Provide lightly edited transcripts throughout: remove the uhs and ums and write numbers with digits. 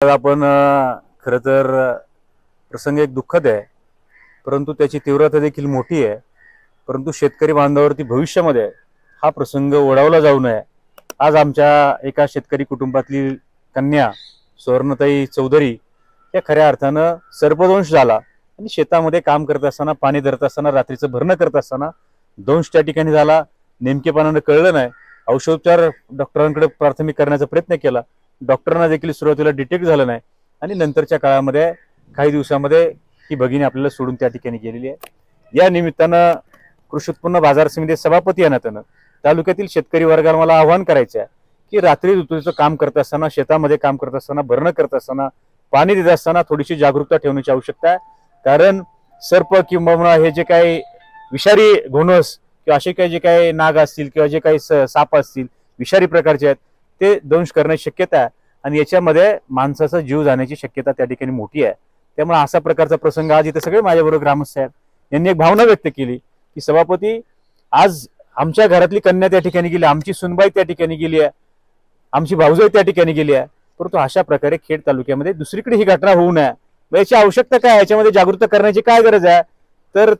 आपण खरं तर प्रसंग एक दुःखद आहे, परंतु त्याची तीव्रता देखील मोठी आहे। परंतु शेतकरी बांधवावरती भविष्यामध्ये हा प्रसंग ओढावला जाऊ नये। आज आमच्या एका शेतकरी कुटुंबातली कन्या सुवर्णताई चौधरी या खऱ्या अर्थानं सर्पदंश झाला आणि शेतामध्ये काम करत असताना, पाणी धरत असताना, रात्रीचं भरणं करत असताना दंश त्या ठिकाणी झाला। नेमकेपणाने कळलं नाही। औषधोपचार डॉक्टरांकडे प्राथमिक करण्याचा प्रयत्न केला, डॉक्टरांना देखील सुरुवातीला डिटेक्ट झालं नाही आणि नंतरच्या काळामध्ये काही दिवसांमध्ये ही भगिनी आपल्याला सोडून त्या ठिकाणी गेलेली आहे। या निमित्तानं कृषी उत्पन्न बाजार समिती सभापती या नात्यानं तालुक्यातील शेतकरी वर्गाला मला आवाहन करायचं आहे की रात्री ऋतूचं काम करत असताना, शेतामध्ये काम करत असताना, भरणं करत असताना, पाणी देत असताना थोडीशी जागरूकता ठेवण्याची आवश्यकता आहे। कारण सर्प किंवा हे जे काही विषारी घोणस किंवा असे काही जे काही नाग असतील किंवा जे काही साप असतील विषारी प्रकारचे आहेत ते दंश करण्याची शक्यता आहे आणि याच्यामध्ये माणसाचा जीव जाण्याची शक्यता त्या ठिकाणी मोठी आहे। त्यामुळे असा प्रकारचा प्रसंग आज इथे सगळे माझ्याबरोबर ग्रामस्थ आहेत, यांनी एक भावना व्यक्त केली की सभापती, आज आमच्या घरातली कन्या त्या ठिकाणी गेली, आमची सुनबाई त्या ठिकाणी गेली आहे, आमची भाऊजाई त्या ठिकाणी गेली आहे, परंतु अशा प्रकारे खेड तालुक्यामध्ये दुसरीकडे ही घटना होऊ नये, याची आवश्यकता काय, याच्यामध्ये जागरूकता करण्याची काय गरज आहे। तर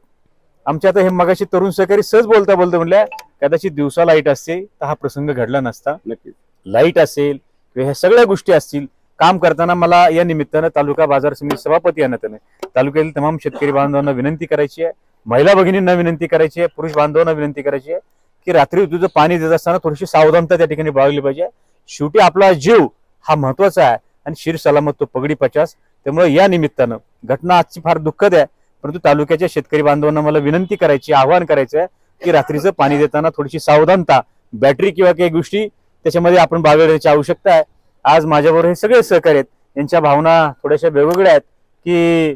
आमच्या आता हे मगाशी तरुण सहकारी सहज बोलता बोलता म्हणल्या कदाचित दिवसा लाईट असते तर हा प्रसंग घडला नसता। नक्की लाईट असेल किंवा ह्या सगळ्या गोष्टी असतील, काम करताना मला या निमित्तानं तालुका बाजार समिती सभापती या नात्याने तालुक्यातील तमाम शेतकरी बांधवांना विनंती करायची आहे, महिला भगिनींना विनंती करायची आहे, पुरुष बांधवांना विनंती करायची आहे की रात्री ऋतूचं पाणी देत असताना थोडीशी सावधानता त्या ठिकाणी बाळगली पाहिजे। शेवटी आपला जीव हा महत्वाचा आहे आणि शिर सलामत तो पगडी 50। त्यामुळे या निमित्तानं घटना आजची फार दुःखद आहे, परंतु तालुक्याच्या शेतकरी बांधवांना मला विनंती करायची, आवाहन करायचं आहे की रात्रीचं पाणी देताना थोडीशी सावधानता, बॅटरी किंवा काही गोष्टी त्याच्यामध्ये आपण बाळगण्याची आवश्यकता आहे। आज माझ्याबरोबर हे सगळे सहकारी आहेत, यांच्या भावना थोड्याशा वेगवेगळ्या आहेत की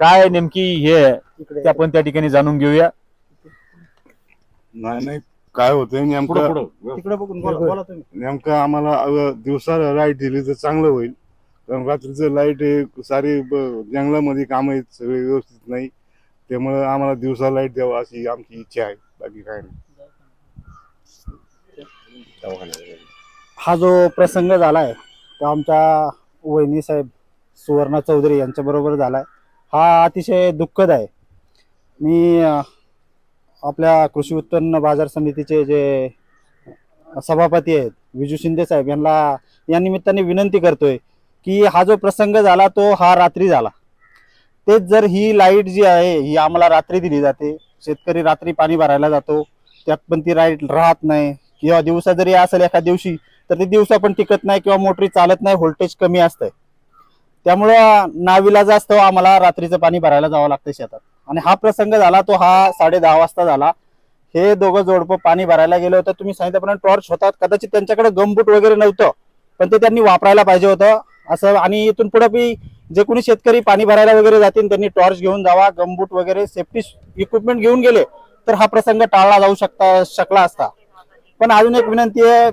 काय नेमकी हे ते आपण त्या ठिकाणी जाणून घेऊया। नाही काय होतंय नेमकं आम्हाला दिवसा लाईट दिली तर चांगलं होईल, कारण रात्रीचं लाईट हे सारी जंगलामध्ये काम आहेत, सगळे व्यवस्थित नाही, त्यामुळे आम्हाला दिवसा लाईट द्यावा अशी आमची इच्छा आहे, बाकी काय नाही। हा जो प्रसंग झालाय तो आमच्या वहिनी साहेब सुवर्णा चौधरी यांच्या बरोबर झालाय, हा अतिशय दुःखद आहे। मी आपल्या कृषी उत्पन्न बाजार समितीचे जे सभापती आहेत विजू शिंदे साहेब यांना या निमित्ताने विनंती करतोय की हा जो प्रसंग झाला तो हा रात्री झाला, तेच जर ही लाईट जी आहे ही आम्हाला रात्री दिली जाते, शेतकरी रात्री पाणी भरायला जातो, त्यात पण ती लाईट राहत नाही किंवा दिवसा जरी असेल एका दिवशी तर ते दिवसा पण टिकत नाही किंवा मोटरी चालत नाही, व्होल्टेज कमी असतंय, त्यामुळं नाविलाज असतो आम्हाला रात्रीचं पाणी भरायला जावं लागतं शेतात। आणि हा प्रसंग झाला तो हा 10:30 वाजता झाला। हे दोघं जोडपं पाणी भरायला गेले होते, तुम्ही सांगितल्याप्रमाणे टॉर्च होतात, कदाचित त्यांच्याकडे गमबूट वगैरे नव्हतं पण ते त्यांनी वापरायला पाहिजे होतं असं। आणि इथून पुढे जे कोणी शेतकरी पाणी भरायला वगैरे जातील त्यांनी टॉर्च घेऊन जावा, गमबूट वगैरे सेफ्टी इक्विपमेंट घेऊन गेले तर हा प्रसंग टाळला जाऊ शकला असता। पण अजून एक विनंती आहे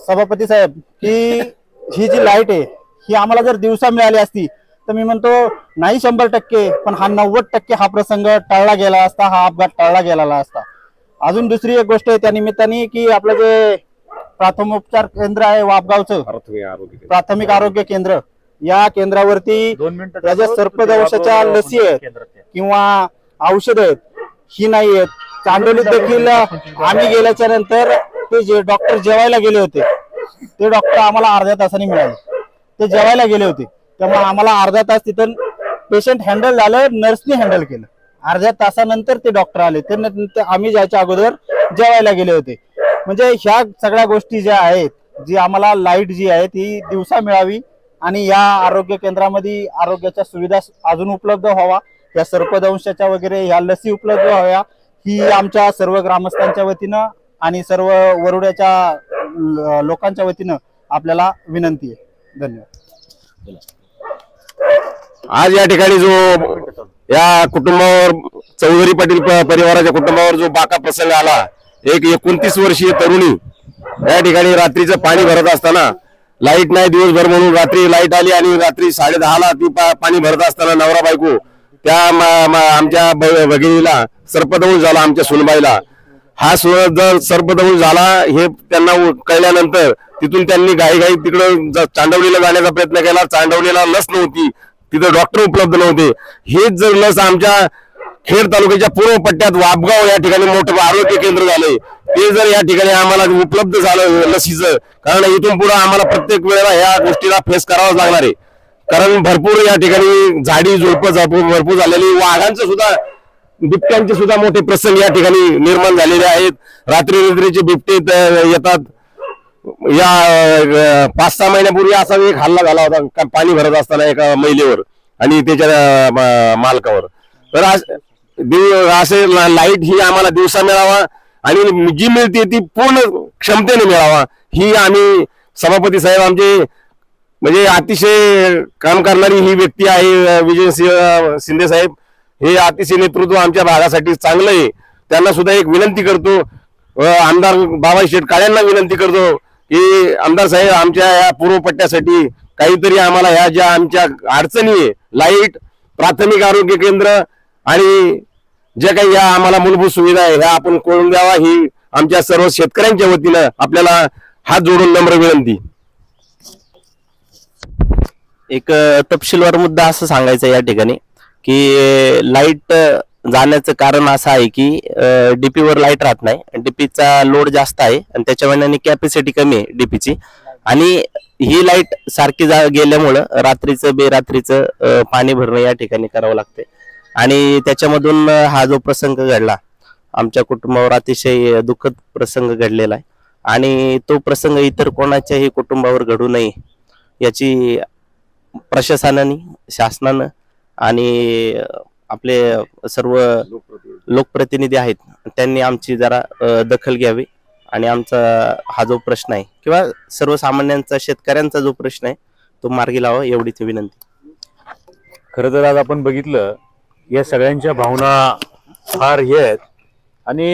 सभापती साहेब की ही जी लाईट आहे ही आम्हाला जर दिवसा मिळाली असती तर मी म्हणतो नाही 100% पण हा 90% हा प्रसंग टाळला गेला असता, हा अपघात टाळला गेलेला असता। अजून दुसरी एक गोष्ट आहे त्या निमित्ताने की आपलं जे प्राथमिकोपचार केंद्र आहे वापगावचं प्राथमिक आरोग्य केंद्र, या केंद्रावरती याच्या सर्पदंशाच्या लसी आहेत किंवा औषध आहेत ही नाही आहेत। चांडोलीत देखील आम्ही गेल्याच्या नंतर ते जे डॉक्टर जेवायला गेले होते ते डॉक्टर आम्हाला अर्ध्या तासाने मिळाले, ते जेवायला गेले होते, त्यामुळे आम्हाला अर्धा तास तिथं पेशंट हँडल झालं, नर्सने हँडल केलं, अर्ध्या तासानंतर ते डॉक्टर आले, ते आम्ही जायच्या अगोदर जेवायला गेले होते। म्हणजे ह्या सगळ्या गोष्टी ज्या आहेत, जी आम्हाला लाईट जी आहे ती दिवसा मिळावी आणि या आरोग्य केंद्रामध्ये आरोग्याच्या सुविधा अजून उपलब्ध व्हावा, या सर्पदंशाच्या वगैरे ह्या लसी उपलब्ध व्हाव्या, ही आमच्या सर्व ग्रामस्थांच्या वतीनं आणि सर्व वरुड्याच्या लोकांच्या वतीनं आपल्याला विनंती आहे। धन्यवाद। आज या ठिकाणी जो या कुटुंबावर चौधरी पाटील परिवाराच्या कुटुंबावर जो बाका प्रसंग आला, एक 29 वर्षीय तरुणी या ठिकाणी रात्रीचं पाणी भरत असताना लाईट नाही दिवसभर म्हणून रात्री लाईट आली आणि रात्री 10:30ला ती पाणी भरत असताना नवरा बायको त्या आमच्या भगिनीला सर्पदंश झाला, आमच्या सुनबाईला। हा सर्पदंश झाला हे त्यांना कळल्यानंतर तिथून त्यांनी घाईघाई तिकडं चांडवलीला जाण्याचा प्रयत्न केला. चांडवलीला लस नव्हती, तिथं डॉक्टर उपलब्ध नव्हते. हेच जर लस आमच्या खेड तालुक्याच्या पूर्व पट्ट्यात वापगाव या ठिकाणी मोठं आरोग्य केंद्र झालंय, ते जर या ठिकाणी आम्हाला उपलब्ध झालं लसीचं, कारण इथून पुढे आम्हाला प्रत्येक वेळेला ह्या गोष्टीला फेस करावंच लागणार आहे. कारण भरपूर या ठिकाणी झाडी झुडपं भरपूर झालेली, वाघांचं सुद्धा, बिबट्यांचे सुद्धा मोठे प्रसंग या ठिकाणी निर्माण झालेले आहेत. रात्रीचे बिबटे येतात. या 5-6 महिन्यापूर्वी असा एक हल्ला झाला होता पाणी भरत असताना एका महिलेवर आणि त्याच्या मालकावर. तर असे लाईट ही आम्हाला दिवसा मिळावा आणि जी मिळते ती पूर्ण क्षमतेने मिळावा, ही आम्ही सभापती साहेब आमचे म्हणजे अतिशय काम करणारी ही व्यक्ती आहे विजयसिंह शिंदे साहेब, हे अतिशय नेतृत्व आमच्या भागासाठी चांगलं आहे. त्यांना सुद्धा एक विनंती करतो, आमदार बाबाई शेठ काळ्यांना विनंती करतो की आमदार साहेब आमच्या या पूर्व पट्ट्यासाठी काहीतरी आम्हाला ह्या ज्या आमच्या अडचणी आहे, लाईट, प्राथमिक आरोग्य केंद्र आणि जे काही या आम्हाला मूलभूत सुविधा आहे ह्या आपण करून द्यावा, ही आमच्या सर्व शेतकऱ्यांच्या वतीनं आपल्याला हात जोडून नम्र विनंती. एक तपशीलवार मुद्दा असं सांगायचा या ठिकाणी की लाईट जाण्याचं कारण असं आहे की डीपी वर लाईट राहत नाही, डीपीचा लोड जास्त आहे आणि त्याच्या मनाने कॅपॅसिटी कमी आहे डीपीची, आणि ही लाईट सारखी गेल्यामुळं रात्रीचं बेरात्रीचं पाणी भरणं या ठिकाणी करावं लागते. आणि त्याच्यामधून हा जो प्रसंग घडला आमच्या कुटुंबावर अतिशय दुःखद प्रसंग घडलेला आहे, आणि तो प्रसंग इतर कोणाच्याही कुटुंबावर घडू नये याची प्रशासनाने, शासनानं आणि आपले सर्व लोकप्रतिनिधी आहेत त्यांनी आमची जरा दखल घ्यावी आणि आमचा हा जो प्रश्न आहे किंवा सर्वसामान्यांचा, शेतकऱ्यांचा जो प्रश्न आहे तो मार्गी लावा, एवढीच विनंती. खरं तर आज आपण बघितलं या सगळ्यांच्या भावना फार हे आहेत, आणि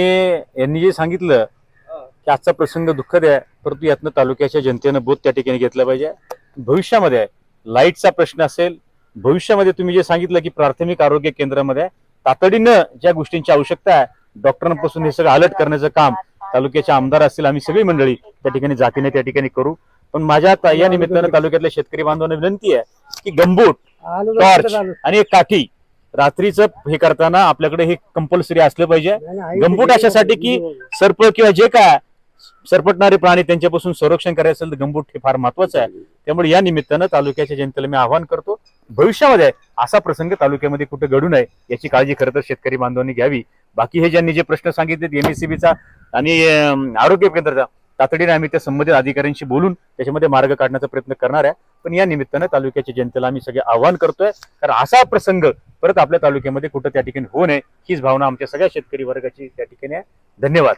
यांनी जे सांगितलं की आजचा प्रसंग दुःखद आहे, परंतु यातनं तालुक्याच्या जनतेनं बोध त्या ठिकाणी घेतला पाहिजे. भविष्यामध्ये लाईटचा प्रश्न असेल, भविष्यामध्ये तुम्ही जे सांगितलं की प्राथमिक आरोग्य केंद्रामध्ये तातडीनं ज्या गोष्टींची आवश्यकता आहे, डॉक्टरांपासून हे सगळं अलर्ट करण्याचं काम तालुक्याचे आमदार असतील, आम्ही सगळी मंडळी त्या ठिकाणी जातीने त्या ठिकाणी करू. पण माझ्या या निमित्तानं तालुक्यातल्या शेतकरी बांधवांना विनंती आहे की गंबूट, टॉर्च आणि एक काठी रात्रीचं हे करताना आपल्याकडे हे कंपल्सरी असलं पाहिजे. गंबूट अशासाठी की सर्प किंवा जे काय सरपटणारे प्राणी त्यांच्यापासून संरक्षण करायचं असेल तर गंबूट हे फार महत्वाचं आहे. त्यामुळे या निमित्तानं तालुक्याच्या जनतेला मी आवाहन करतो, भविष्यामध्ये असा प्रसंग तालुक्यामध्ये कुठे घडू नये याची काळजी खरं तर शेतकरी बांधवांनी घ्यावी. बाकी हे ज्यांनी जे प्रश्न सांगितले एमएससीबीचा आणि आरोग्य केंद्राचा, तातडीने आम्ही त्या संबंधित अधिकाऱ्यांशी बोलून त्याच्यामध्ये मार्ग काढण्याचा प्रयत्न करणार आहे. पण या निमित्तानं तालुक्याच्या जनतेला आम्ही सगळे आवाहन करतोय, कारण असा प्रसंग परत आपल्या तालुक्यामध्ये कुठं त्या ठिकाणी होऊ नये हीच भावना आमच्या सगळ्या शेतकरी वर्गाची त्या ठिकाणी आहे. धन्यवाद.